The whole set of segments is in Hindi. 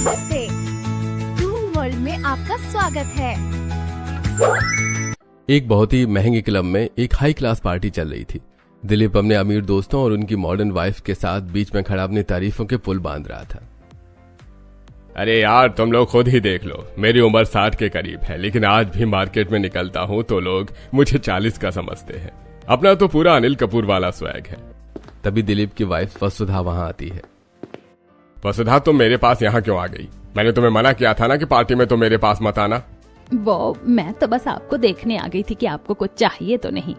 नमस्ते, टून वर्ल्ड में आपका स्वागत है। एक बहुत ही महंगे क्लब में एक हाई क्लास पार्टी चल रही थी। दिलीप अपने अमीर दोस्तों और उनकी मॉडर्न वाइफ के साथ बीच में खड़ा अपनी तारीफों के पुल बांध रहा था। अरे यार, तुम लोग खुद ही देख लो, मेरी उम्र 60 के करीब है, लेकिन आज भी मार्केट में निकलता हूँ तो लोग मुझे 40 का समझते हैं। अपना तो पूरा अनिल कपूर वाला स्वैग है। तभी दिलीप की वाइफ वसुधा वहां आती है। वसुधा, तुम मेरे पास यहाँ क्यों आ गई? मैंने तुम्हें मना किया था ना कि पार्टी में तुम मेरे पास मत आना। वो मैं तो बस आपको देखने आ गई थी कि आपको कुछ चाहिए तो नहीं।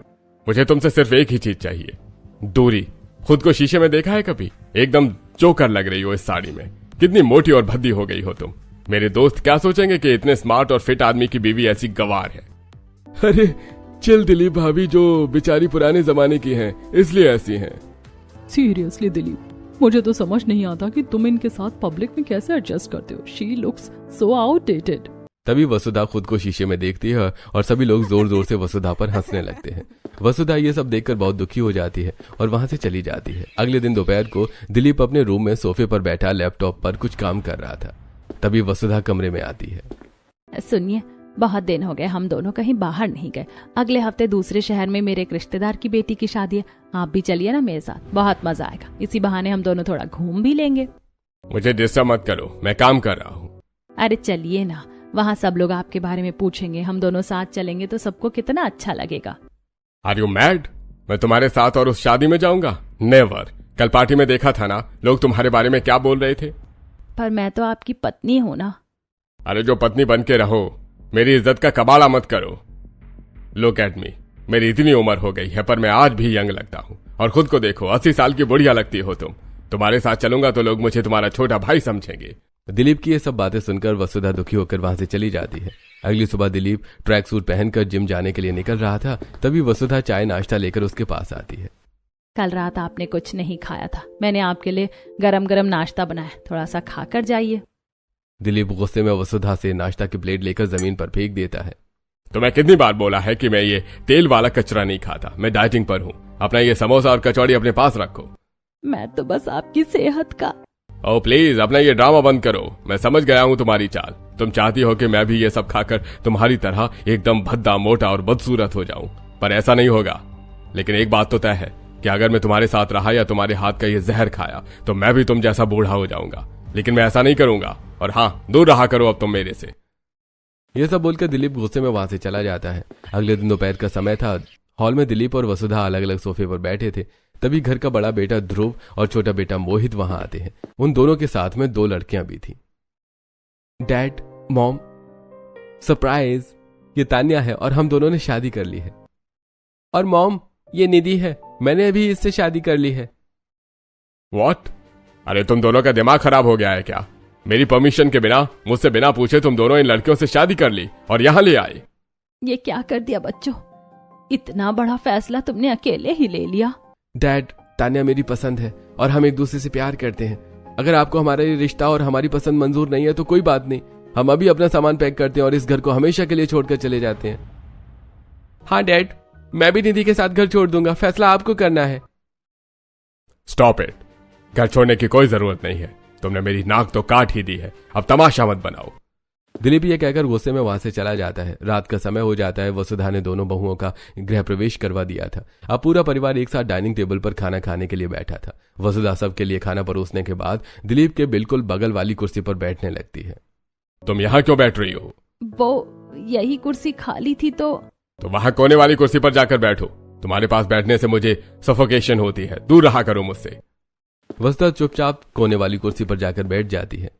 मुझे तुमसे सिर्फ एक ही चीज चाहिए, दूरी। खुद को शीशे में देखा है कभी? एकदम जोकर लग रही हो इस साड़ी में। कितनी मोटी और भद्दी हो गई हो तुम। मेरे दोस्त क्या सोचेंगे कि इतने स्मार्ट और फिट आदमी की बीवी ऐसी गवार है। अरे चिल दिलीप, भाभी जो बेचारी पुराने जमाने की हैं, इसलिए ऐसी हैं। सीरियसली दिलीप, मुझे तो समझ नहीं आता कि तुम इनके साथ पब्लिक में कैसे एडजस्ट करते हो। She looks so outdated. तभी वसुधा खुद को शीशे में देखती है और सभी लोग जोर जोर से वसुधा पर हंसने लगते हैं। वसुधा ये सब देखकर बहुत दुखी हो जाती है और वहां से चली जाती है। अगले दिन दोपहर को दिलीप अपने रूम में सोफे पर बैठा लैपटॉप पर कुछ काम कर रहा था। तभी वसुधा कमरे में आती है। सुनिए, बहुत दिन हो गए हम दोनों कहीं बाहर नहीं गए। अगले हफ्ते दूसरे शहर में मेरे एक रिश्तेदार की बेटी की शादी है। आप भी चलिए ना मेरे साथ, बहुत मजा आएगा। इसी बहाने हम दोनों थोड़ा घूम भी लेंगे। मुझे डिस्टर्ब मत करो, मैं काम कर रहा हूँ। अरे चलिए ना, वहाँ सब लोग आपके बारे में पूछेंगे। हम दोनों साथ चलेंगे तो सबको कितना अच्छा लगेगा। Are you mad? मैं तुम्हारे साथ और उस शादी में जाऊंगा? नेवर। कल पार्टी में देखा था ना लोग तुम्हारे बारे में क्या बोल रहे थे। पर मैं तो आपकी पत्नी हूँ ना। अरे जो पत्नी बन के रहो, मेरी इज्जत का कबाड़ा मत करो। लुक एट मी, मेरी इतनी उम्र हो गई है पर मैं आज भी यंग लगता हूँ। और खुद को देखो, 80 साल की बुढ़िया लगती हो तुम। तुम्हारे साथ चलूंगा तो लोग मुझे तुम्हारा छोटा भाई समझेंगे। दिलीप की ये सब बातें सुनकर वसुधा दुखी होकर वहां से चली जाती है। अगली सुबह दिलीप ट्रैक सूट पहनकर जिम जाने के लिए निकल रहा था। तभी वसुधा चाय नाश्ता लेकर उसके पास आती है। कल रात आपने कुछ नहीं खाया था, मैंने आपके लिए गरम गरम नाश्ता बनाया, थोड़ा सा खाकर जाइए। दिलीप गुस्से में वसुधा से नाश्ता की प्लेट लेकर जमीन पर फेंक देता है। तो मैं कितनी बार बोला है कि मैं ये तेल वाला कचरा नहीं खाता। मैं डाइटिंग पर हूँ। अपना ये समोसा और कचौड़ी अपने पास रखो। मैं तो बस आपकी सेहत का। ओ प्लीज, अपना ये ड्रामा बंद करो। मैं समझ गया हूँ तुम्हारी चाल। तुम चाहती हो कि मैं भी ये सब खाकर तुम्हारी तरह एकदम भद्दा, मोटा और बदसूरत हो जाऊं, पर ऐसा नहीं होगा। लेकिन एक बात तो तय है कि अगर मैं तुम्हारे साथ रहा या तुम्हारे हाथ का ये जहर खाया तो मैं भी तुम जैसा बूढ़ा हो जाऊंगा। लेकिन मैं ऐसा नहीं करूंगा। और हाँ, दूर रहा करो अब तुम मेरे से। ये सब बोलकर दिलीप गुस्से में वहां से चला जाता है। अगले दिन दोपहर का समय था। हॉल में दिलीप और वसुधा अलग अलग सोफे पर बैठे थे। तभी घर का बड़ा बेटा ध्रुव और छोटा बेटा मोहित वहां आते हैं। उन दोनों के साथ में 2 लड़कियां भी थी। डैड, मॉम, सरप्राइज, ये तान्या है और हम दोनों ने शादी कर ली है। और मॉम, ये निधि है, मैंने अभी इससे शादी कर ली है। व्हाट? अरे तुम दोनों का दिमाग खराब हो गया है क्या? मेरी परमिशन के बिना, मुझसे बिना पूछे तुम दोनों इन लड़कियों से शादी कर ली और यहाँ ले आए। ये क्या कर दिया बच्चों? इतना बड़ा फैसला तुमने अकेले ही ले लिया। डैड, तान्या मेरी पसंद है और हम एक दूसरे से प्यार करते हैं। अगर आपको हमारा ये रिश्ता और हमारी पसंद मंजूर नहीं है तो कोई बात नहीं, हम अभी अपना सामान पैक करते हैं और इस घर को हमेशा के लिए छोड़कर चले जाते हैं। हाँ डैड, मैं भी निधि के साथ घर छोड़ दूंगा, फैसला आपको करना है। Stop it. घर छोड़ने की कोई जरूरत नहीं है। तुमने मेरी नाक तो काट ही दी है, अब तमाशा मत बनाओ। दिलीप ये कहकर गुस्से में वहां से चला जाता है। रात का समय हो जाता है। वसुधा ने दोनों बहुओं का गृह प्रवेश करवा दिया था। अब पूरा परिवार एक साथ डाइनिंग टेबल पर खाना खाने के लिए बैठा था। वसुधा सबके लिए खाना परोसने के बाद दिलीप के बिल्कुल बगल वाली कुर्सी पर बैठने लगती है। तुम यहाँ क्यों बैठ रही हो? वो यही कुर्सी खाली थी तो वहां कोने वाली कुर्सी पर जाकर बैठो। तुम्हारे पास बैठने से मुझे सफोकेशन होती है, दूर रहा करो मुझसे। वसुधा चुपचाप कोने वाली कुर्सी पर जाकर बैठ जाती है।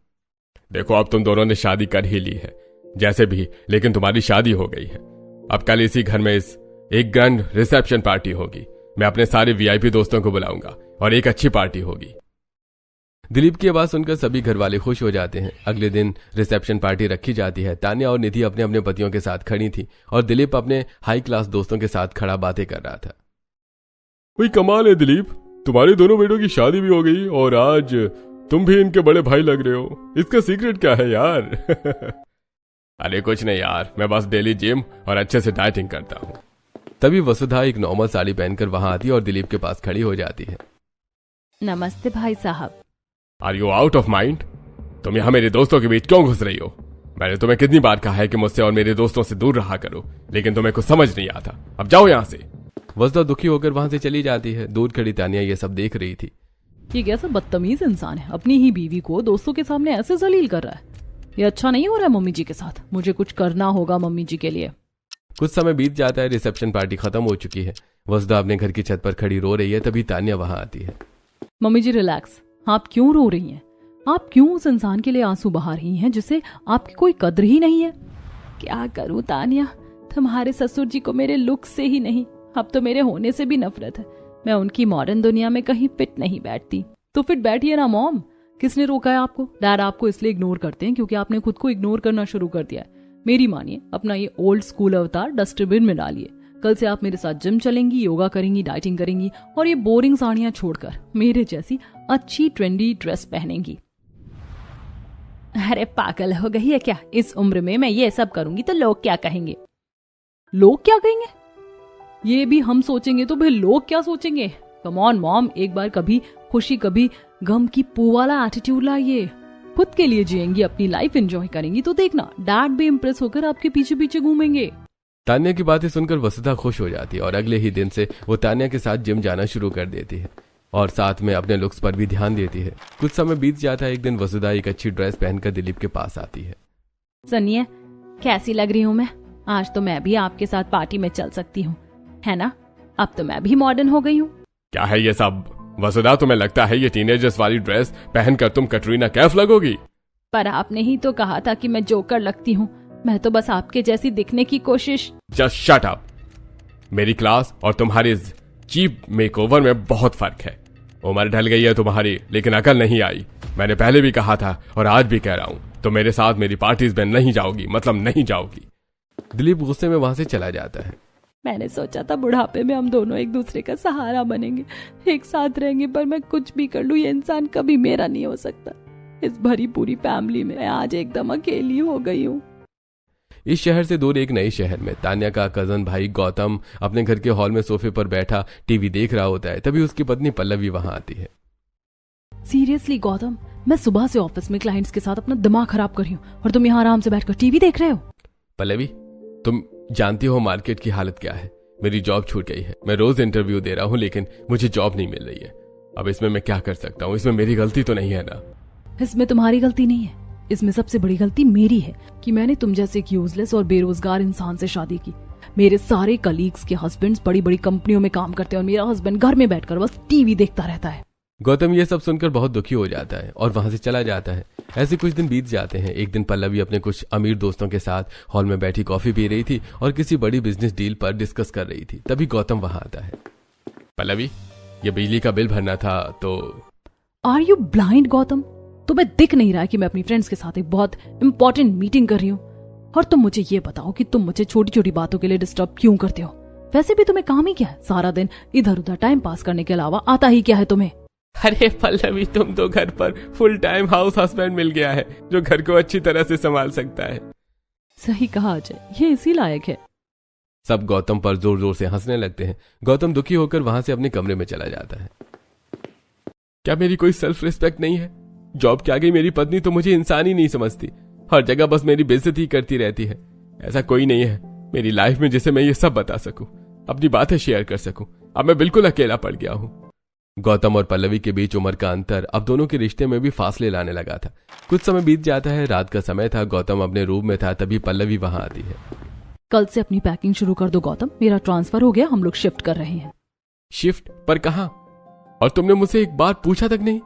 देखो, अब तुम दोनों ने शादी कर ही ली है जैसे भी, लेकिन तुम्हारी शादी हो गई है। अब कल इसी घर में एक ग्रैंड रिसेप्शन पार्टी होगी। मैं अपने सारे वीआईपी दोस्तों को बुलाऊंगा और एक अच्छी पार्टी होगी। दिलीप की बात सुनकर सभी घर वाले खुश हो जाते हैं। अगले दिन रिसेप्शन पार्टी रखी जाती है। तान्या और निधि अपने अपने पतियों के साथ खड़ी थी और दिलीप अपने हाई क्लास दोस्तों के साथ खड़ा बातें कर रहा था। भाई कमाल है दिलीप, तुम्हारे दोनों बेटों की शादी भी हो गई और आज तुम भी इनके बड़े भाई लग रहे हो। इसका सीक्रेट क्या है यार? अरे कुछ नहीं यार, मैं बस डेली जिम और अच्छे से डाइटिंग करता हूँ। तभी वसुधा एक नॉर्मल साड़ी पहनकर वहां आती है और दिलीप के पास खड़ी हो जाती है। नमस्ते भाई साहब। Are you out of mind? तुम यहाँ मेरे दोस्तों के बीच क्यों घुस रही हो? मैंने तुम्हें कितनी बार कहा है कि मुझसे और मेरे दोस्तों से दूर रहा करो, लेकिन तुम्हें कुछ समझ नहीं आता। अब जाओ यहाँ से। वसुधा दुखी होकर वहां से चली जाती है। दूर खड़ी तानिया ये सब देख रही थी। ये कैसा बदतमीज इंसान है, अपनी ही बीवी को दोस्तों के सामने ऐसे जलील कर रहा है। ये अच्छा नहीं हो रहा है मम्मी जी के साथ। मुझे कुछ करना होगा मम्मी जी के लिए। कुछ समय बीत जाता है। रिसेप्शन पार्टी खत्म हो चुकी है। वसुधा अपने घर की छत पर खड़ी रो रही है। तभी तानिया वहां आती है। मम्मी जी रिलैक्स, आप क्यों रो रही हैं? आप क्यों उस इंसान के लिए आंसू बहा रही हैं जिसे आपकी कोई कद्र ही नहीं है? क्या करूं तानिया, तुम्हारे ससुर जी को मेरे लुक से ही नहीं, अब तो मेरे होने से भी नफरत है। मैं उनकी मॉडर्न दुनिया में कहीं फिट नहीं बैठती। तो फिर बैठिए ना मॉम, किसने रोका है आपको? डैड आपको इसलिए इग्नोर करते हैं क्योंकि आपने खुद को इग्नोर करना शुरू कर दिया है। मेरी मानिए, अपना ये ओल्ड स्कूल अवतार डस्टबिन में डालिए। कल से आप मेरे साथ जिम चलेंगी, योगा करेंगी, डाइटिंग करेंगी और ये बोरिंग साड़ियां छोड़कर मेरे जैसी अच्छी ट्रेंडी ड्रेस पहनेंगी। अरे पागल हो गई है क्या? इस उम्र में मैं ये सब करूंगी तो लोग क्या कहेंगे? लोग क्या कहेंगे? ये भी हम सोचेंगे तो फिर लोग क्या सोचेंगे? कम ऑन मॉम, एक बार कभी खुशी कभी गम की पू वाला एटीट्यूड लाइए। खुद के लिए जिएंगी, अपनी लाइफ एंजॉय करेंगी तो देखना डैड भी इम्प्रेस होकर आपके पीछे पीछे घूमेंगे। तानिया की बातें सुनकर वसुधा खुश हो जाती है और अगले ही दिन से वो तानिया के साथ जिम जाना शुरू कर देती है और साथ में अपने लुक्स पर भी ध्यान देती है। कुछ समय बीत जाता है। एक दिन वसुधा एक अच्छी ड्रेस पहनकर दिलीप के पास आती है। सुनिए, कैसी लग रही हूँ मैं? आज तो मैं भी आपके साथ पार्टी में चल सकती हूँ, है ना? अब तो मैं भी मॉडर्न हो गई हूँ। क्या है ये सब? वसुधा, तुम्हें लगता है ये टीनेजर्स वाली ड्रेस पहनकर तुम कटरीना कैफ लगोगी? पर आपने ही तो कहा था कि मैं जोकर लगती हूँ। मैं तो बस आपके जैसी दिखने की कोशिश। Just shut up. मेरी क्लास और तुम्हारी चीप मेकओवर में बहुत फर्क है। उम्र ढल गई है तुम्हारी, लेकिन अकल नहीं आई। मैंने पहले भी कहा था और आज भी कह रहा हूँ, तो मेरे साथ मेरी पार्टीज में नहीं जाओगी, मतलब नहीं जाओगी। दिलीप गुस्से में वहां से चला जाता है। मैंने सोचा था बुढ़ापे में हम दोनों एक दूसरे का सहारा बनेंगे, एक साथ रहेंगे, पर मैं कुछ भी कर लूं ये इंसान कभी मेरा नहीं हो सकता। इस भरी पूरी फैमिली में मैं आज एकदम अकेली हो गई हूँ। इस शहर से दूर एक नए शहर में तान्या का कजन भाई गौतम अपने घर के हॉल में सोफे पर बैठा टीवी देख रहा होता है। तभी उसकी पत्नी पल्लवी वहां आती है। सीरियसली गौतम, मैं सुबह से ऑफिस में क्लाइंट्स के साथ अपना दिमाग खराब कर रही हूँ और तुम यहाँ आराम से बैठकर टीवी देख रहे हो। पल्लवी, तुम जानती हो मार्केट की हालत क्या है। मेरी जॉब छूट गई है। मैं रोज इंटरव्यू दे रहा हूँ लेकिन मुझे जॉब नहीं मिल रही है। अब इसमें मैं क्या कर सकता हूँ? इसमें मेरी गलती तो नहीं है ना? इसमें तुम्हारी गलती नहीं है, इसमें सबसे बड़ी गलती मेरी है कि मैंने तुम जैसे एक यूजलेस और बेरोजगार इंसान से शादी की। मेरे सारे कलीग्स के हस्बैंड्स बड़ी बड़ी कंपनियों में काम करते हैं और मेरा हस्बैंड घर में बैठकर बस टीवी देखता रहता है। गौतम ये सब सुनकर बहुत दुखी हो जाता है और वहां से चला जाता है। ऐसे कुछ दिन बीत जाते हैं। एक दिन पल्लवी अपने कुछ अमीर दोस्तों के साथ हॉल में बैठी कॉफी पी रही थी और किसी बड़ी बिजनेस डील पर डिस्कस कर रही थी। तभी गौतम वहां आता है। पल्लवी, ये बिजली का बिल भरना था तो। Are you blind Gautam? तुम्हें दिख नहीं रहा है कि मैं अपनी फ्रेंड्स के साथ एक बहुत इंपॉर्टेंट मीटिंग कर रही हूँ? और तुम मुझे ये बताओ कि तुम मुझे छोटी छोटी बातों के लिए डिस्टर्ब क्यों करते हो? वैसे भी तुम्हें काम ही क्या है? सारा दिन इधर उधर टाइम पास करने के अलावा आता ही क्या है तुम्हें? अरे पल्लवी, तुम तो घर पर फुल टाइम हाउस हस्बैंड मिल गया है जो घर को अच्छी तरह से संभाल सकता है। सही कहा अजय, ये इसी लायक है। सब गौतम पर जोर जोर से हंसने लगते हैं। गौतम दुखी होकर वहां से अपने कमरे में चला जाता है। क्या मेरी कोई सेल्फ रिस्पेक्ट नहीं है? जॉब के आगे मेरी पत्नी तो मुझे इंसान ही नहीं समझती। हर जगह बस मेरी बेइज्जती करती रहती है। ऐसा कोई नहीं है मेरी लाइफ में जिसे मैं ये सब बता सकूं, अपनी बातें शेयर कर सकूं। अब मैं बिल्कुल अकेला पड़ गया हूं। गौतम और पल्लवी के बीच उम्र का अंतर अब दोनों के रिश्ते में भी फासले लाने लगा था। कुछ समय बीत जाता है। रात का समय था। गौतम अपने रूम में था। तभी पल्लवी वहां आती है। कल से अपनी पैकिंग शुरू कर दो गौतम, मेरा ट्रांसफर हो गया, हम लोग शिफ्ट कर रहे हैं। शिफ्ट? पर कहां? और तुमने मुझसे एक बार पूछा तक नहीं?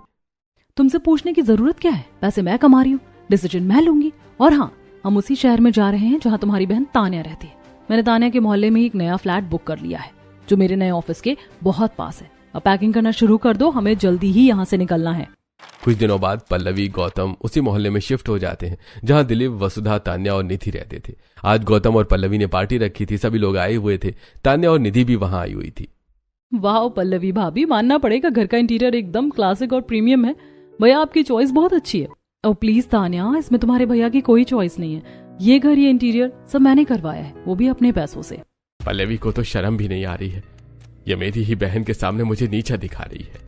तुमसे पूछने की जरूरत क्या है? पैसे मैं कमा रही हूँ, डिसीजन मैं लूंगी। और हाँ, हम उसी शहर में जा रहे हैं जहाँ तुम्हारी बहन तान्या रहती है। मैंने तान्या के मोहल्ले में एक नया फ्लैट बुक कर लिया है जो मेरे नए ऑफिस के बहुत पास है। अब पैकिंग करना शुरू कर दो, हमें जल्दी ही यहाँ से निकलना है। कुछ दिनों बाद पल्लवी गौतम उसी मोहल्ले में शिफ्ट हो जाते हैं जहां दिलीप, वसुधा, तान्या और निधि रहते थे। आज गौतम और पल्लवी ने पार्टी रखी थी। सभी लोग आए हुए थे। तान्या और निधि भी वहां आई हुई थी। वाह पल्लवी भाभी, मानना पड़ेगा घर का इंटीरियर एकदम क्लासिक और प्रीमियम है। भैया आपकी चॉइस बहुत अच्छी है। और प्लीज तान्या, इसमें तुम्हारे भैया की कोई चॉइस नहीं है। ये घर, ये इंटीरियर सब मैंने करवाया है, वो भी अपने पैसों से। पल्लवी को तो शर्म भी नहीं आ रही है। ये मेरी ही बहन के सामने मुझे नीचा दिखा रही है।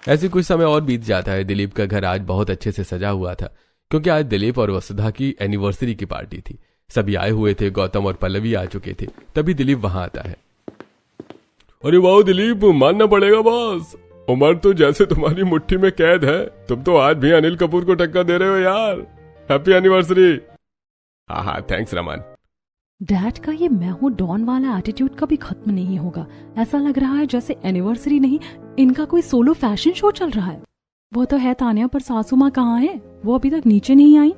ऐसे कुछ समय और बीत जाता है। दिलीप का घर आज बहुत अच्छे से सजा हुआ था क्योंकि आज दिलीप और वसुधा की एनिवर्सरी की पार्टी थी। सभी आए हुए थे, गौतम और पल्लवी आ चुके थे। तभी दिलीप वहां आता है। अरे वाह दिलीप, मानना पड़ेगा बॉस, उम्र तो जैसे तुम्हारी मुट्ठी में कैद है। तुम तो आज भी अनिल कपूर को टक्कर दे रहे हो यार। Happy anniversary. हाँ, थैंक्स रमन। डैड का ये मैं हूँ डॉन वाला एटीट्यूड कभी खत्म नहीं होगा। ऐसा लग रहा है जैसे एनिवर्सरी नहीं, इनका कोई सोलो फैशन शो चल रहा है। वो तो है तान्या, पर सासू माँ कहाँ है? वो अभी तक नीचे नहीं आई।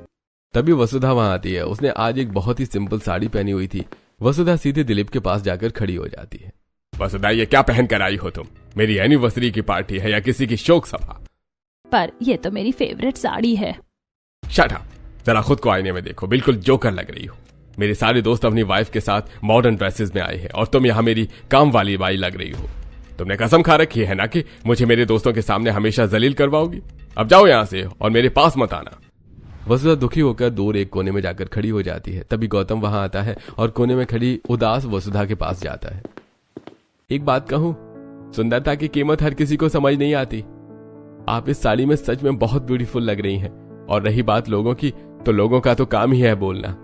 तभी वसुधा वहां आती है। उसने आज एक बहुत ही सिंपल साड़ी पहनी हुई थी। वसुधा सीधे दिलीप के पास जाकर खड़ी हो जाती है। वसुधा, ये क्या पहन कर आई हो तुम? मेरी एनिवर्सरी की पार्टी है या किसी की शोक सभा? पर ये तो मेरी फेवरेट साड़ी है। शट अप, जरा खुद को आईने में देखो, बिल्कुल जोकर लग रही हो। मेरे सारे दोस्त अपनी वाइफ के साथ मॉडर्न ड्रेसेस में आए हैं और तुम यहाँ मेरी काम वाली बाई लग रही हो। तुमने कसम खा रखी है ना कि मुझे मेरे दोस्तों के सामने हमेशा जलील करवाओगी। अब जाओ यहाँ से और मेरे पास मत आना। वसुधा दुखी होकर दूर एक कोने में जाकर खड़ी हो जाती है। तभी गौतम वहां आता है और कोने में खड़ी उदास वसुधा के पास जाता है। एक बात कहूं, सुंदरता की कीमत हर किसी को समझ नहीं आती। आप इस साड़ी में सच में बहुत ब्यूटीफुल लग रही हैं। और रही बात लोगों की, तो लोगों का तो काम ही है बोलना।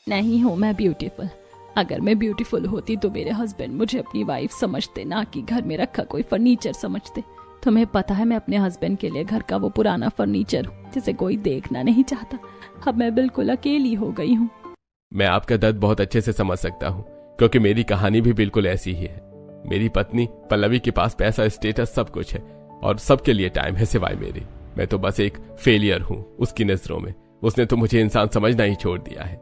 नहीं हूँ मैं ब्यूटीफुल। अगर मैं ब्यूटीफुल होती तो मेरे हस्बैंड मुझे अपनी वाइफ समझते, ना कि घर में रखा कोई फर्नीचर समझते। तुम्हें पता है मैं अपने हस्बैंड के लिए घर का वो पुराना फर्नीचर हूँ जिसे कोई देखना नहीं चाहता। अब मैं बिल्कुल अकेली हो गई हूँ। मैं आपका दर्द बहुत अच्छे से समझ सकता हूँ, क्योंकि मेरी कहानी भी बिल्कुल ऐसी ही है। मेरी पत्नी पल्लवी के पास पैसा, स्टेटस सब कुछ है और सबके लिए टाइम है सिवाय मेरी। मैं तो बस एक फेलियर हूँ उसकी नजरों में। उसने तो मुझे इंसान समझना ही छोड़ दिया है।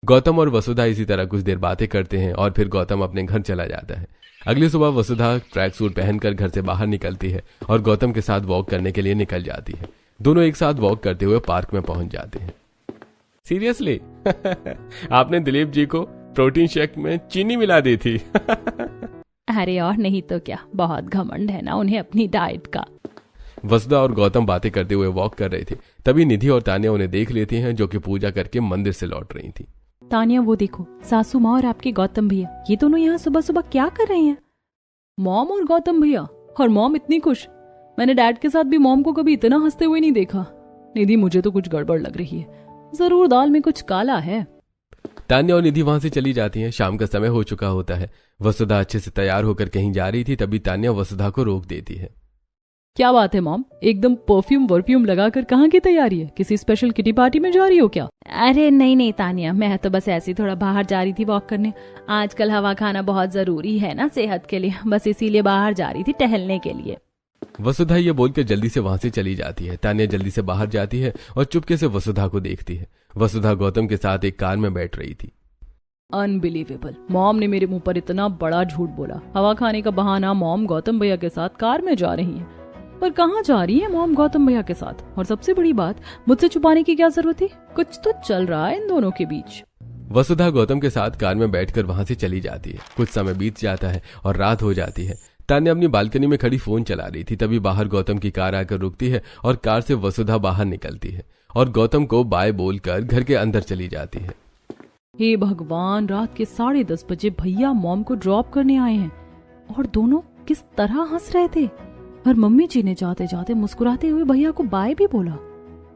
गौतम और वसुधा इसी तरह कुछ देर बातें करते हैं और फिर गौतम अपने घर चला जाता है। अगली सुबह वसुधा ट्रैक सूट पहनकर घर से बाहर निकलती है और गौतम के साथ वॉक करने के लिए निकल जाती है। दोनों एक साथ वॉक करते हुए पार्क में पहुंच जाते हैं। सीरियसली आपने दिलीप जी को प्रोटीन शेक में चीनी मिला दी थी? अरे और नहीं तो क्या, बहुत घमंड है ना उन्हें अपनी डाइट का। वसुधा और गौतम बातें करते हुए वॉक कर रहे थे। तभी निधि और तान्या उन्हें देख लेती हैं, जो कि पूजा करके मंदिर से लौट रही थी। तान्या वो देखो, सासू माँ और आपके गौतम भैया, ये दोनों यहाँ सुबह सुबह क्या कर रहे हैं? मॉम और गौतम भैया, और मॉम इतनी खुश। मैंने डैड के साथ भी मॉम को कभी इतना हंसते हुए नहीं देखा। निधि, मुझे तो कुछ गड़बड़ लग रही है। जरूर दाल में कुछ काला है। तान्या और निधि वहां से चली जाती हैं। शाम का समय हो चुका होता है। वसुधा अच्छे से तैयार होकर कहीं जा रही थी। तभी तान्या वसुधा को रोक देती है। क्या बात है मॉम, एकदम परफ्यूम वर्फ्यूम लगाकर कहाँ की तैयारी है? किसी स्पेशल किटी पार्टी में जा रही हो क्या? अरे नहीं तानिया, मैं तो बस ऐसी थोड़ा बाहर जा रही थी वॉक करने। आजकल हवा खाना बहुत जरूरी है ना सेहत के लिए, बस इसीलिए बाहर जा रही थी टहलने के लिए। वसुधा ये बोलकर जल्दी से वहां से चली जाती है। तान्या जल्दी से बाहर जाती है और चुपके से वसुधा को देखती है। वसुधा गौतम के साथ एक कार में बैठ रही थी। अनबिलीवेबल, मॉम ने मेरे मुंह पर इतना बड़ा झूठ बोला। हवा खाने का बहाना, मॉम गौतम भैया के साथ कार में जा रही है। पर कहाँ जा रही है मॉम गौतम भैया के साथ? और सबसे बड़ी बात, मुझसे छुपाने की क्या जरूरत थी? कुछ तो चल रहा है इन दोनों के बीच। वसुधा गौतम के साथ कार में बैठकर वहां से चली जाती है। कुछ समय बीत जाता है और रात हो जाती है। तान्या अपनी बालकनी में खड़ी फोन चला रही थी। तभी बाहर गौतम की कार आकर रुकती है और कार से वसुधा बाहर निकलती है और गौतम को बाय बोलकर घर के अंदर चली जाती है। हे भगवान, रात के 10:30 बजे भैया मॉम को ड्रॉप करने आए हैं और दोनों किस तरह हंस रहे थे। और मम्मी जी ने जाते जाते मुस्कुराते हुए भैया को बाय भी बोला।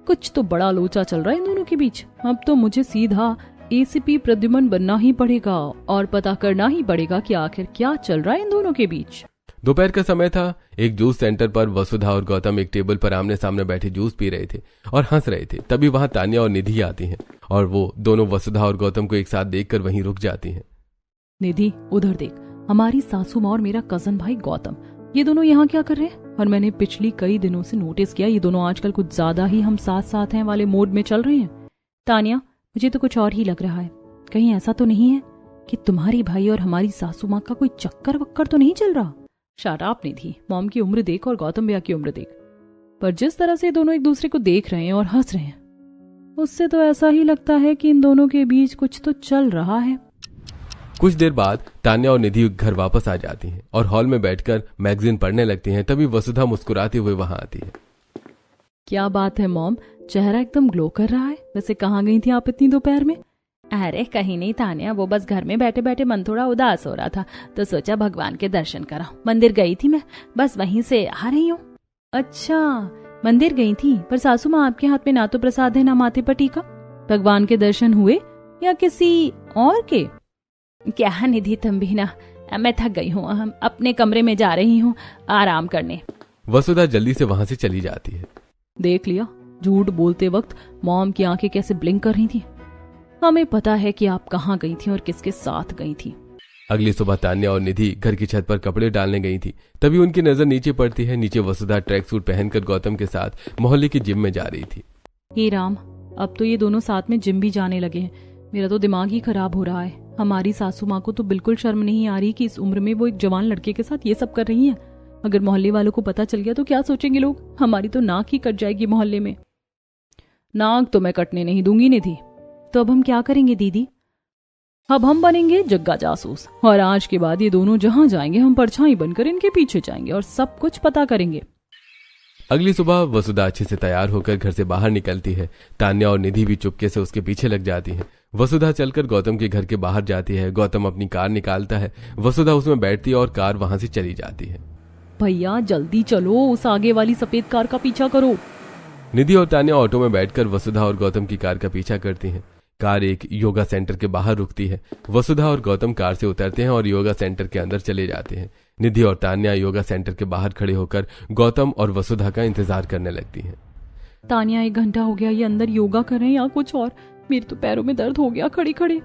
कुछ तो बड़ा लोचा चल रहा है इन दोनों के बीच। अब तो मुझे सीधा एसीपी प्रद्युमन बनना ही पड़ेगा और पता करना ही पड़ेगा कि आखिर क्या चल रहा है इन दोनों के बीच। दोपहर का समय था। एक जूस सेंटर पर वसुधा और गौतम एक टेबल पर आमने सामने बैठे जूस पी रहे थे और हंस रहे थे। तभी वहां तान्या और निधि आती हैं और वो दोनों वसुधा और गौतम को एक साथ देखकर वहीं रुक जाती हैं। निधि, उधर देख, हमारी सासू माँ और मेरा कजन भाई गौतम, ये दोनों यहाँ क्या कर रहे हैं? और मैंने पिछली कई दिनों से नोटिस किया, ये दोनों आजकल कुछ ज्यादा ही हम साथ साथ हैं वाले मोड में चल रहे हैं। तान्या, मुझे तो कुछ और ही लग रहा है। कहीं ऐसा तो नहीं है कि तुम्हारी भाई और हमारी सासू माँ का कोई चक्कर वक्कर तो नहीं चल रहा? शट अप निधि, मॉम की उम्र देख और गौतम भैया की उम्र देख। पर जिस तरह से दोनों एक दूसरे को देख रहे हैं और हंस रहे हैं, उससे तो ऐसा ही लगता है कि इन दोनों के बीच कुछ तो चल रहा है। कुछ देर बाद तान्या और निधि घर वापस आ जाती हैं और हॉल में बैठकर मैगजीन पढ़ने लगती हैं। तभी वसुधा मुस्कुराते हुए वहां आती है। क्या बात है मॉम, चेहरा एकदम ग्लो कर रहा है। वैसे कहाँ गई थी आप इतनी दोपहर में? अरे कहीं नहीं तान्या, वो बस घर में बैठे बैठे मन थोड़ा उदास हो रहा था तो सोचा भगवान के दर्शन कराऊं। मंदिर गई थी मैं, बस वहीं से आ रही हूँ। अच्छा, मंदिर गई थी, पर सासू माँ आपके हाथ में ना तो प्रसाद है ना माथे पर टीका। भगवान के दर्शन हुए या किसी और के? क्या निधि तुम भी ना, मैं थक गई हूँ, हम अपने कमरे में जा रही हूँ आराम करने। वसुधा जल्दी से वहां से चली जाती है। देख लिया, झूठ बोलते वक्त मॉम की आंखें कैसे ब्लिंक कर रही थी। हमें पता है कि आप कहाँ गई थी और किसके साथ गई थी। अगली सुबह तान्या और निधि घर की छत पर कपड़े डालने गई थी। तभी उनकी नजर नीचे पड़ती है। नीचे वसुधा ट्रैक सूट पहनकर गौतम के साथ मोहल्ले की जिम में जा रही थी। हे राम, अब तो ये दोनों साथ में जिम भी जाने लगे हैं। मेरा तो दिमाग ही खराब हो रहा है। हमारी सासू माँ को तो बिल्कुल शर्म नहीं आ रही कि इस उम्र में वो एक जवान लड़के के साथ ये सब कर रही हैं। अगर मोहल्ले वालों को पता चल गया तो क्या सोचेंगे लोग? हमारी तो नाक ही कट जाएगी मोहल्ले में। नाक तो मैं कटने नहीं दूंगी निधि। तो अब हम क्या करेंगे दीदी? अब हम बनेंगे जग्गा जासूस, और आज के बाद ये दोनों जहां जाएंगे हम परछाई बनकर इनके पीछे जाएंगे और सब कुछ पता करेंगे। अगली सुबह वसुधा अच्छे से तैयार होकर घर से बाहर निकलती है। तान्या और निधि भी चुपके से उसके पीछे लग जाती हैं। वसुधा चलकर गौतम के घर के बाहर जाती है। गौतम अपनी कार निकालता है। वसुधा उसमें बैठती है और कार वहां से चली जाती है। भैया जल्दी चलो, उस आगे वाली सफेद कार का पीछा करो। निधि और तान्या ऑटो में बैठकर वसुधा और गौतम की कार का पीछा करती हैं। कार एक योगा सेंटर के बाहर रुकती है। वसुधा और गौतम कार से उतरते हैं और योगा सेंटर के अंदर चले जाते हैं। निधि और तान्या योगा सेंटर के बाहर खड़े होकर गौतम और वसुधा का इंतजार करने लगती हैं। तान्या 1 घंटा हो गया ये अंदर योगा कर रहे हैं या कुछ और? मेरे तो पैरों में दर्द हो गया खड़े खड़े।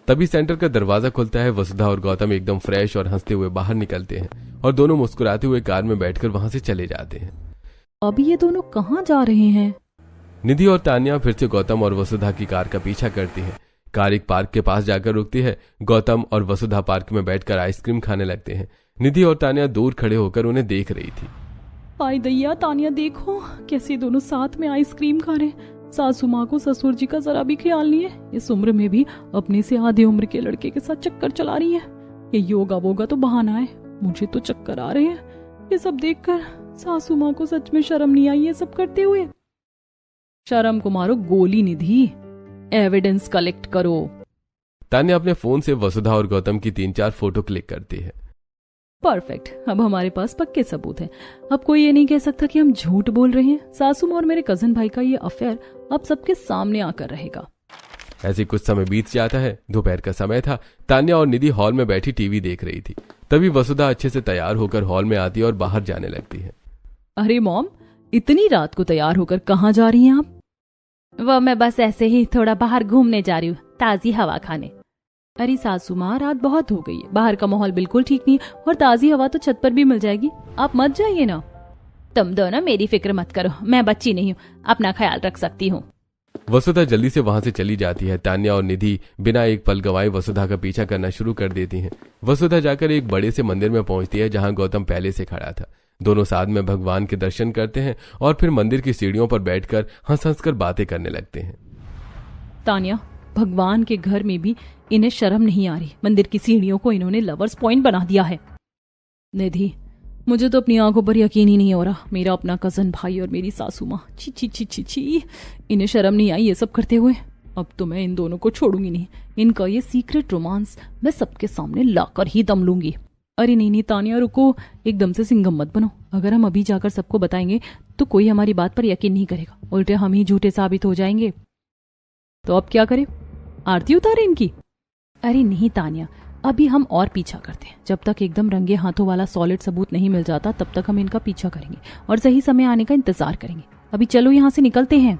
तभी सेंटर का दरवाजा खुलता है। वसुधा और गौतम एकदम फ्रेश और हंसते हुए बाहर निकलते हैं और दोनों मुस्कुराते हुए कार में बैठकर वहां से चले जाते हैं। अभी ये दोनों कहाँ जा रहे हैं? निधि और तान्या फिर से गौतम और वसुधा की कार का पीछा करती है। कार एक पार्क के पास जाकर रुकती है। गौतम और वसुधा पार्क में बैठकर आइसक्रीम खाने लगते हैं। निधि और तान्या दूर खड़े होकर उन्हें देख रही थी। आई दैया, तान्या देखो कैसे दोनों साथ में आइसक्रीम खा रहे हैं। सासू माँ को ससुर जी का जरा भी ख्याल नहीं है। इस उम्र में भी अपने से आधे उम्र के लड़के के साथ चक्कर चला रही है। ये योगा वोगा तो बहाना है। मुझे तो चक्कर आ रहे हैं ये सब देखकर। सासू माँ को सच में शर्म नहीं आई ये सब करते हुए। शर्म को मारो गोली निधि, एविडेंस कलेक्ट करो। तान्या अपने फोन से वसुधा और गौतम की 3-4 फोटो क्लिक करती है। परफेक्ट, अब हमारे पास पक्के सबूत हैं। अब कोई ये नहीं कह सकता कि हम झूठ बोल रहे हैं। सासू माँ और मेरे कजन भाई का ये अफेयर अब सबके सामने आकर रहेगा। ऐसे कुछ समय बीत जाता है। दोपहर का समय था। तान्या और निधि हॉल में बैठी टीवी देख रही थी। तभी वसुधा अच्छे से तैयार होकर हॉल में आती है और बाहर जाने लगती है। अरे मॉम, इतनी रात को तैयार होकर कहाँ जा रही हैं आप? वो मैं बस ऐसे ही थोड़ा बाहर घूमने जा रही हूँ, ताजी हवा खाने। अरे सासू माँ, रात बहुत हो गई है, बाहर का माहौल बिल्कुल ठीक नहीं और ताजी हवा तो छत पर भी मिल जाएगी। आप मत जाइए ना। तुम दोनों मेरी फिक्र मत करो, मैं बच्ची नहीं हूँ, अपना ख्याल रख सकती हूँ। वसुधा जल्दी से वहां से चली जाती है। तान्या और निधि बिना एक पल गवाए वसुधा का पीछा करना शुरू कर देती हैं। वसुधा जाकर एक बड़े से मंदिर में पहुंचती है जहां गौतम पहले से खड़ा था। दोनों साथ में भगवान के दर्शन करते हैं और फिर मंदिर की सीढ़ियों पर बैठकर हंस हंस कर बातें करने लगते हैं। तान्या, भगवान के घर में भी इन्हें शर्म नहीं आ रही। मंदिर की सीढ़ियों को इन्होंने लवर्स पॉइंट बना दिया है। निधि, मुझे तो अपनी आंखों पर यकीन ही नहीं हो रहा। मेरा अपना कजन भाई और मेरी सासू माँ, छी छी छी छी छी, इन्हें शर्म नहीं आई ये सब करते हुए। अब तो मैं इन दोनों को छोड़ूंगी नहीं। इनका ये सीक्रेट रोमांस मैं सबके सामने लाकर ही दम लूंगी। अरे नहीं नहीं तान्या, रुको, एकदम से सिंघम मत बनो। अगर हम अभी जाकर सबको बताएंगे तो कोई हमारी बात पर यकीन नहीं करेगा, उल्टे हम ही झूठे साबित हो जाएंगे। तो अब क्या करें? आरती उतारे इनकी? अरे नहीं तान्या, अभी हम और पीछा करते हैं। जब तक एकदम रंगे हाथों वाला सॉलिड सबूत नहीं मिल जाता तब तक हम इनका पीछा करेंगे और सही समय आने का इंतजार करेंगे। अभी चलो यहाँ से निकलते हैं।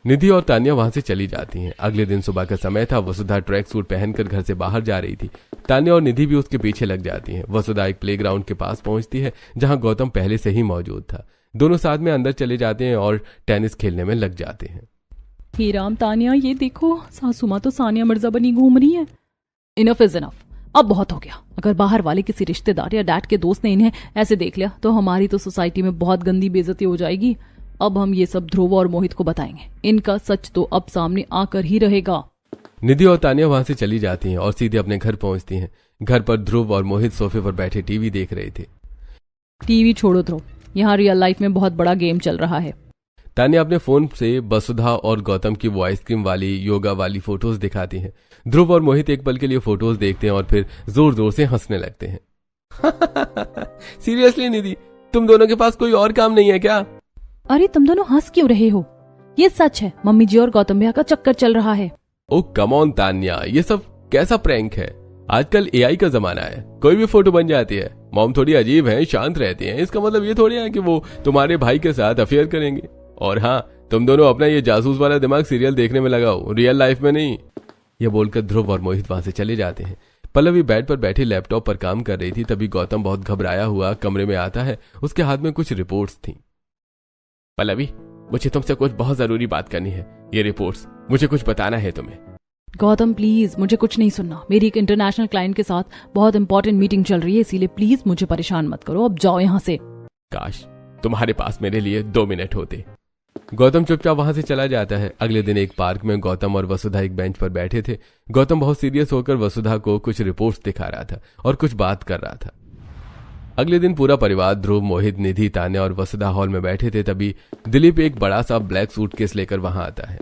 निधि और तान्या वहां से चली जाती हैं। अगले दिन सुबह का समय था। वसुधा ट्रैक सूट पहनकर घर से बाहर जा रही थी। तान्या और निधि भी उसके पीछे लग जाती हैं। वसुधा एक प्लेग्राउंड के पास पहुंचती है जहां गौतम पहले से ही मौजूद था। दोनों साथ में अंदर चले जाते हैं और टेनिस खेलने में लग जाते हैं। हे राम तान्या, ये देखो सासू माँ तो सानिया मिर्जा बनी घूम रही है। इनफ इज इनफ, अब बहुत हो गया। अगर बाहर वाले किसी रिश्तेदार या डैड के दोस्त ने इन्हें ऐसे देख लिया तो हमारी तो सोसाइटी में बहुत गंदी बेइज्जती हो जाएगी। अब हम ये सब ध्रुव और मोहित को बताएंगे। इनका सच तो अब सामने आकर ही रहेगा। निधि और तान्या वहां से चली जाती हैं और सीधे अपने घर पहुंचती हैं। घर पर ध्रुव और मोहित सोफे पर बैठे टीवी देख रहे थे। टीवी छोड़ो ध्रुव, यहाँ रियल लाइफ में बहुत बड़ा गेम चल रहा है। तान्या अपने फोन से वसुधा और गौतम की वो आइसक्रीम वाली योगा वाली फोटोज दिखाती हैं। ध्रुव और मोहित एक पल के लिए फोटोज देखते हैं और फिर जोर जोर से हंसने लगते हैं। सीरियसली निधि, तुम दोनों के पास कोई और काम नहीं है क्या? अरे तुम दोनों हंस क्यों रहे हो? ये सच है, मम्मी जी और गौतम भैया का चक्कर चल रहा है। ओ कम ऑन तान्या, ये सब कैसा प्रैंक है? आजकल एआई का जमाना है, कोई भी फोटो बन जाती है। मॉम थोड़ी अजीब है, शांत रहती हैं, इसका मतलब ये थोड़ी है कि वो तुम्हारे भाई के साथ अफेयर करेंगे। और हाँ, तुम दोनों अपना ये जासूस वाला दिमाग सीरियल देखने में लगाओ, रियल लाइफ में नहीं। ये बोलकर ध्रुव और मोहित वहां से चले जाते हैं। पल्लवी बेड पर बैठी लैपटॉप पर काम कर रही थी, तभी गौतम बहुत घबराया हुआ कमरे में आता है। उसके हाथ में कुछ रिपोर्ट्स थी। पल्लवी, मुझे तुमसे कुछ बहुत जरूरी बात करनी है। ये रिपोर्ट्स, मुझे कुछ बताना है तुम्हें। गौतम प्लीज, मुझे कुछ नहीं सुनना। मेरी एक इंटरनेशनल क्लाइंट के साथ बहुत इंपॉर्टेंट मीटिंग चल रही है, इसीलिए प्लीज मुझे परेशान मत करो। अब जाओ यहाँ से। काश तुम्हारे पास मेरे लिए 2 मिनट होते। गौतम चुपचाप वहां से चला जाता है। अगले दिन एक पार्क में गौतम और वसुधा एक बेंच पर बैठे थे। गौतम बहुत सीरियस होकर वसुधा को कुछ रिपोर्ट्स दिखा रहा था और कुछ बात कर रहा था। अगले दिन पूरा परिवार ध्रुव, मोहित, निधि, तान्या और वसुधा हॉल में बैठे थे। तभी दिलीप एक बड़ा सा ब्लैक सूटकेस लेकर वहां आता है।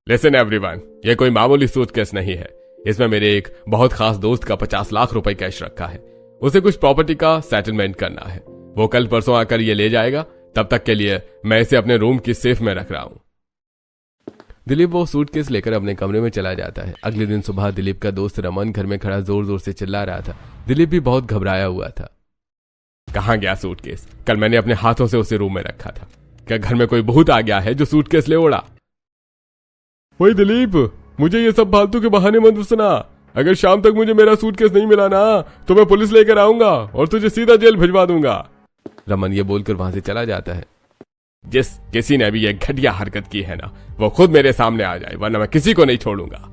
लिसन एवरीवन, ये कोई मामूली सूटकेस नहीं है। इसमें मेरे एक बहुत खास दोस्त का 50 लाख रुपए कैश रखा है। उसे कुछ प्रॉपर्टी का सेटलमेंट करना है। वो कल परसों आकर ये ले जाएगा। तब तक के लिए मैं इसे अपने रूम की सेफ में रख रहा हूं। दिलीप वो सूटकेस लेकर अपने कमरे में चला जाता है। अगले दिन सुबह दिलीप का दोस्त रमन घर में खड़ा जोर जोर से चिल्ला रहा था। दिलीप भी बहुत घबराया हुआ था। कहां गया सूटकेस? कल मैंने अपने हाथों से उसे रूम में रखा था। क्या घर में कोई भूत आ गया है जो सूटकेस ले उड़ा? वही दिलीप, मुझे ये सब फालतू के बहाने मत सुना। अगर शाम तक मुझे मेरा सूटकेस नहीं मिला ना, तो मैं पुलिस लेकर आऊंगा और तुझे सीधा जेल भिजवा दूंगा। रमन ये बोलकर वहां से चला जाता है। जिस किसी ने भी ये घटिया हरकत की है ना, वो खुद मेरे सामने आ जाए, वरना मैं किसी को नहीं छोड़ूंगा।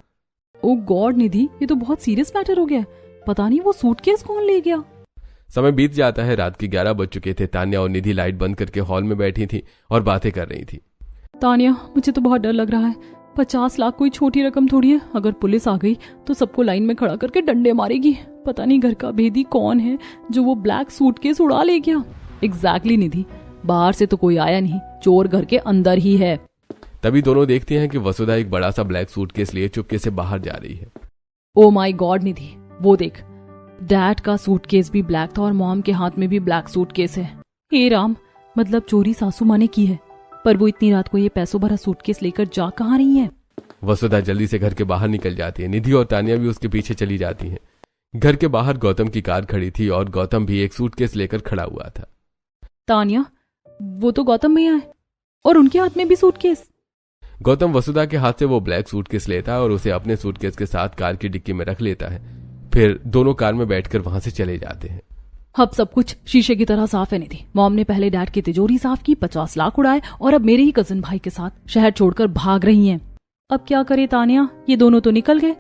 ओ गॉड निधि, ये तो बहुत सीरियस मैटर हो गया। पता नहीं वो सूटकेस कौन ले गया। समय बीत जाता है। रात के 11 बज चुके थे। तान्या और निधि लाइट बंद करके हॉल में बैठी थी और बातें कर रही थी। तान्या, मुझे तो बहुत डर लग रहा है। 50 लाख कोई छोटी रकम थोड़ी है। अगर पुलिस आ गई तो सबको लाइन में खड़ा करके डंडे मारेगी। पता नहीं घर का भेदी कौन है जो वो ब्लैक सूटकेस उड़ा ले गया। एग्जैक्टली निधि, बाहर से तो कोई आया नहीं, चोर घर के अंदर ही है। तभी दोनों देखते हैं कि वसुधा एक बड़ा सा ब्लैक सूटकेस लिए चुपके से बाहर जा रही है। ओ माय गॉड निधि, वो देख, डैड का सूटकेस भी ब्लैक था और मॉम के हाथ में भी ब्लैक सूटकेस है। हे राम, मतलब चोरी सासू माँ ने की है। पर वो इतनी रात को ये पैसों भरा सूटकेस लेकर जा कहाँ रही है? वसुधा जल्दी से घर के बाहर निकल जाती है। निधि और तान्या भी उसके पीछे चली जाती हैं। घर के बाहर गौतम की कार खड़ी थी और गौतम भी एक सूटकेस लेकर खड़ा हुआ था। तान्या, वो तो गौतम भैया है और उनके हाथ में भी सूटकेस। गौतम वसुधा के हाथ से वो ब्लैक सूटकेस लेता है और उसे अपने सूटकेस के साथ कार की डिक्की में रख लेता है। फिर दोनों कार में बैठकर वहां से चले जाते हैं। अब सब कुछ शीशे की तरह साफ है निधि। मॉम ने पहले डैड की तिजोरी साफ की, 50 लाख उड़ाए और अब मेरे ही कजिन भाई के साथ शहर छोड़कर भाग रही हैं। अब क्या करे तान्या, ये दोनों तो निकल गए।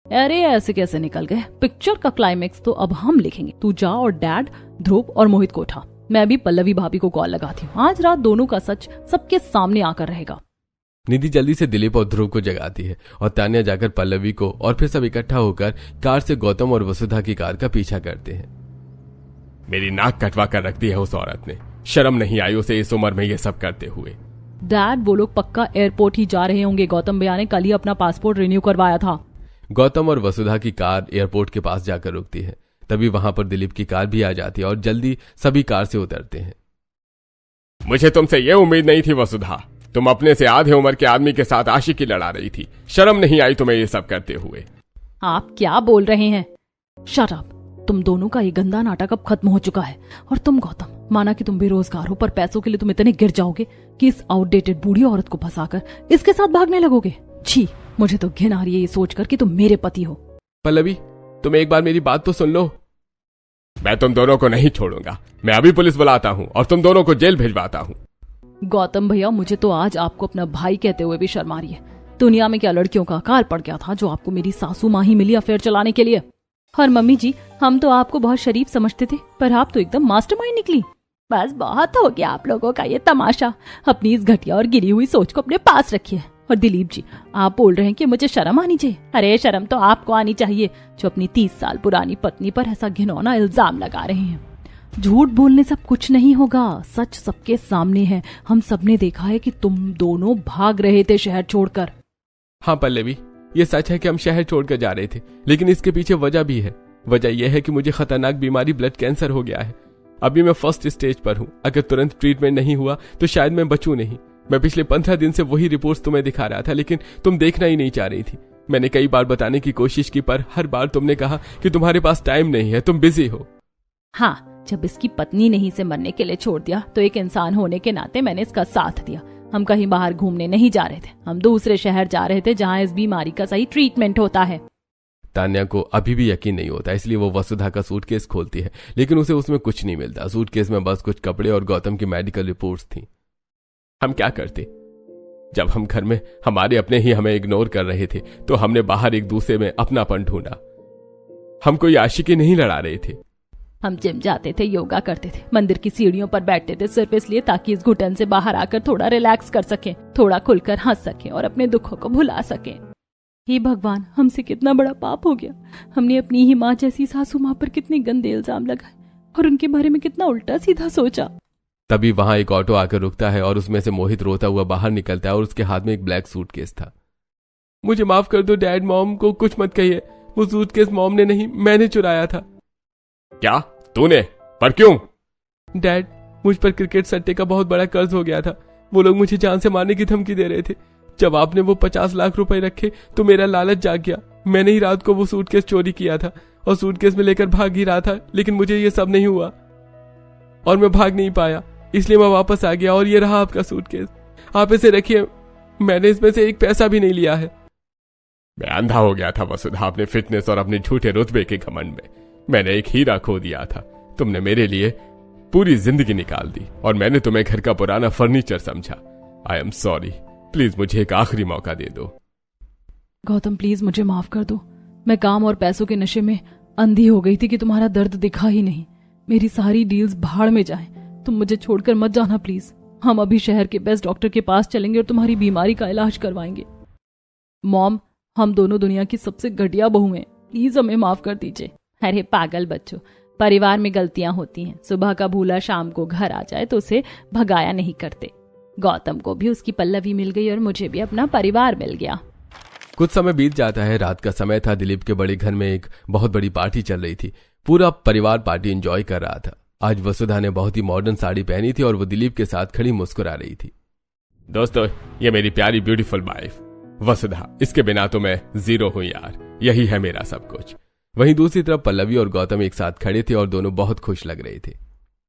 अरे ऐसे कैसे निकल गए? पिक्चर का क्लाइमेक्स तो अब हम लिखेंगे। तू जा और डैड, ध्रुव और मोहित को उठा। मैं भी पल्लवी भाभी को कॉल लगाती हूँ। आज रात दोनों का सच सबके सामने आकर रहेगा। निधि जल्दी से दिलीप और ध्रुव को जगाती है और तान्या जाकर पल्लवी को और फिर सब इकट्ठा होकर कार से गौतम और वसुधा की कार का पीछा करते हैं। मेरी नाक कटवा कर रख दी है उस औरत ने। शर्म नहीं आई उसे इस उम्र में ये सब करते हुए। डैड, वो लोग पक्का एयरपोर्ट ही जा रहे होंगे। गौतम भैया ने कल ही अपना पासपोर्ट रिन्यू करवाया था। गौतम और वसुधा की कार एयरपोर्ट के पास जाकर रुकती है। तभी वहां पर दिलीप की कार भी आ जाती है और जल्दी सभी कार से उतरते हैं। मुझे तुमसे यह उम्मीद नहीं थी वसुधा। तुम अपने से आधे उम्र के आदमी के साथ आशिकी लड़ा रही थी। शर्म नहीं आई तुम्हें ये सब करते हुए? आप क्या बोल रहे हैं? Shut up. तुम दोनों का ये गंदा नाटक अब खत्म हो चुका है। और तुम गौतम, माना कि तुम बेरोजगार हो, पर पैसों के लिए तुम इतने गिर जाओगे कि इस आउटडेटेड बूढ़ी औरत को फंसाकर इसके साथ भागने लगोगे। छी, मुझे तो घिन आ रही है ये सोचकर कि तुम मेरे पति हो। पल्लवी, तुम एक बार मेरी बात तो सुन लो। मैं तुम दोनों को नहीं छोड़ूंगा। मैं अभी पुलिस बुलाता हूँ और तुम दोनों को जेल भिजवाता हूँ। गौतम भैया, मुझे तो आज आपको अपना भाई कहते हुए भी शर्म आ रही है। दुनिया में क्या लड़कियों का अकाल पड़ गया था जो आपको मेरी सासू माँ ही मिली अफेयर चलाने के लिए। और मम्मी जी, हम तो आपको बहुत शरीफ समझते थे, पर आप तो एकदम मास्टरमाइंड निकली। बस बहुत हो गया आप लोगों का ये तमाशा। अपनी इस घटिया और गिरी हुई सोच को अपने पास रखिए। और दिलीप जी, आप बोल रहे हैं कि मुझे शर्म आनी चाहिए। अरे शर्म तो आपको आनी चाहिए जो अपनी 30 साल पुरानी पत्नी पर ऐसा घिनौना इल्जाम लगा रहे हैं। झूठ बोलने से कुछ नहीं होगा। सच सबके सामने है। हम सबने देखा है कि तुम दोनों भाग रहे थे शहर छोड़कर। हाँ पल्लवी, ये सच है कि हम शहर छोड़कर जा रहे थे, लेकिन इसके पीछे वजह भी है। वजह यह है कि मुझे खतरनाक बीमारी ब्लड कैंसर हो गया है अभी मैं फर्स्ट स्टेज पर हूँ। अगर तुरंत ट्रीटमेंट नहीं हुआ तो शायद मैं बचूं नहीं। मैं पिछले 15 दिन से वही रिपोर्ट्स तुम्हें दिखा रहा था, लेकिन तुम देखना ही नहीं चाह रही थी। मैंने कई बार बताने की कोशिश की, पर हर बार तुमने कहा कि तुम्हारे पास टाइम नहीं है, तुम बिजी हो। हाँ, जब इसकी पत्नी ने ही इसे मरने के लिए छोड़ दिया तो एक इंसान होने के नाते मैंने इसका साथ दिया। हम कहीं बाहर घूमने नहीं जा रहे थे, हम दूसरे शहर जा रहे थे जहाँ इस बीमारी का सही ट्रीटमेंट होता है। तान्या को अभी भी यकीन नहीं होता, इसलिए वो वसुधा का सूटकेस खोलती है, लेकिन उसे उसमें कुछ नहीं मिलता। सूटकेस में बस कुछ कपड़े और गौतम की मेडिकल रिपोर्ट्स थी। हम क्या करते? जब हम घर में हमारे अपने ही हमें इग्नोर कर रहे थे तो हमने बाहर एक दूसरे में अपनापन ढूंढा। हम कोई आशिकी नहीं लड़ा रहे थे। हम जिम जाते थे, योगा करते थे, मंदिर की सीढ़ियों पर बैठते थे, सिर्फ इसलिए ताकि इस घुटन से बाहर आकर थोड़ा रिलैक्स कर सकें, थोड़ा खुलकर हंस सकें और अपने दुखों को भुला सकें। हे भगवान, हमसे कितना बड़ा पाप हो गया। हमने अपनी ही माँ जैसी सासू माँ पर कितने गंदे इल्जाम लगाए और उनके बारे में कितना उल्टा सीधा सोचा। तभी वहां एक ऑटो आकर रुकता है और उसमें से मोहित रोता हुआ बाहर निकलता है और उसके हाथ में एक ब्लैक सूटकेस था। मुझे माफ कर दो डैड, मॉम को कुछ मत कहिए। वो सूटकेस मॉम ने नहीं, मैंने चुराया था। क्या तूने? पर क्यों? डैड, मुझ पर क्रिकेट सट्टे का बहुत बड़ा कर्ज हो गया था। वो लोग मुझे जान से मारने की धमकी दे रहे थे। जब आपने वो 50 लाख रुपए रखे तो मेरा लालच जाग गया। मैंने ही रात को वो सूटकेस चोरी किया था और सूटकेस में लेकर भाग ही रहा था, लेकिन मुझे ये सब नहीं हुआ और मैं भाग नहीं पाया, इसलिए मैं वापस आ गया। और ये रहा आपका सूटकेस, आप इसे रखिए। मैंने इसमें से एक पैसा भी नहीं लिया है। मैं अंधा हो गया था वसुधा, अपने फिटनेस और अपने झूठे रुतबे के घमंड में। मैंने एक हीरा खो दिया था। तुमने मेरे लिए पूरी जिंदगी निकाल दी और मैंने तुम्हें घर का पुराना फर्नीचर समझा। आई एम सॉरी, प्लीज मुझे एक आखिरी मौका दे दो। गौतम प्लीज मुझे माफ कर दो। मैं काम और पैसों के नशे में अंधी हो गई थी कि तुम्हारा दर्द दिखा ही नहीं। मेरी सारी डील्स भाड़ में जाएं। तुम मुझे छोड़कर मत जाना प्लीज। हम अभी शहर के बेस्ट डॉक्टर के पास चलेंगे और तुम्हारी बीमारी का इलाज करवाएंगे। मॉम, हम दोनों दुनिया की सबसे घटिया बहू हैं, प्लीज हमें माफ कर दीजिए। अरे पागल बच्चों, परिवार में गलतियां होती हैं। सुबह का भूला शाम को घर आ जाए तो उसे भगाया नहीं करते। गौतम को भी उसकी पल्लवी मिल गई और मुझे भी अपना परिवार मिल गया। कुछ समय बीत जाता है। रात का समय था। दिलीप के बड़े घर में एक बहुत बड़ी पार्टी चल रही थी। पूरा परिवार पार्टी एंजॉय कर रहा था। आज वसुधा ने बहुत ही मॉडर्न साड़ी पहनी थी और वो दिलीप के साथ खड़ी मुस्कुरा रही थी। दोस्तों, ये मेरी प्यारी ब्यूटीफुल वाइफ वसुधा, इसके बिना तो मैं जीरो हूं यार। यही है मेरा सब कुछ। वहीं दूसरी तरफ पल्लवी और गौतम एक साथ खड़े थे और दोनों बहुत खुश लग रहे थे।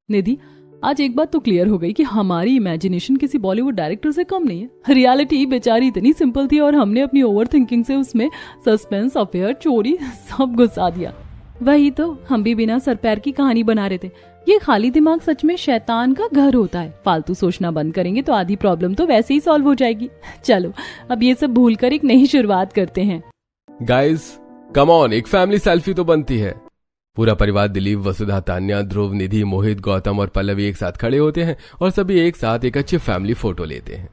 निधि, आज एक बात तो क्लियर हो गई कि हमारी इमेजिनेशन किसी बॉलीवुड डायरेक्टर से कम नहीं है। रियलिटी बेचारी इतनी सिंपल थी और हमने अपनी ओवर थिंकिंग से उसमें सस्पेंस, अफेयर, चोरी सब घुसा दिया। वही तो, हम भी बिना सर पैर की कहानी बना रहे थे। ये खाली दिमाग सच में शैतान का घर होता है। फालतू सोचना बंद करेंगे तो आधी प्रॉब्लम तो वैसे ही सॉल्व हो जाएगी। चलो अब ये सब भूलकर एक नई शुरुआत करते हैं। गाइस कम ऑन, एक फैमिली सेल्फी तो बनती है। पूरा परिवार दिलीप, वसुधा, तान्या, ध्रुव, निधि, मोहित, गौतम और पल्लवी एक साथ खड़े होते हैं और सभी एक साथ एक अच्छी फैमिली फोटो लेते हैं।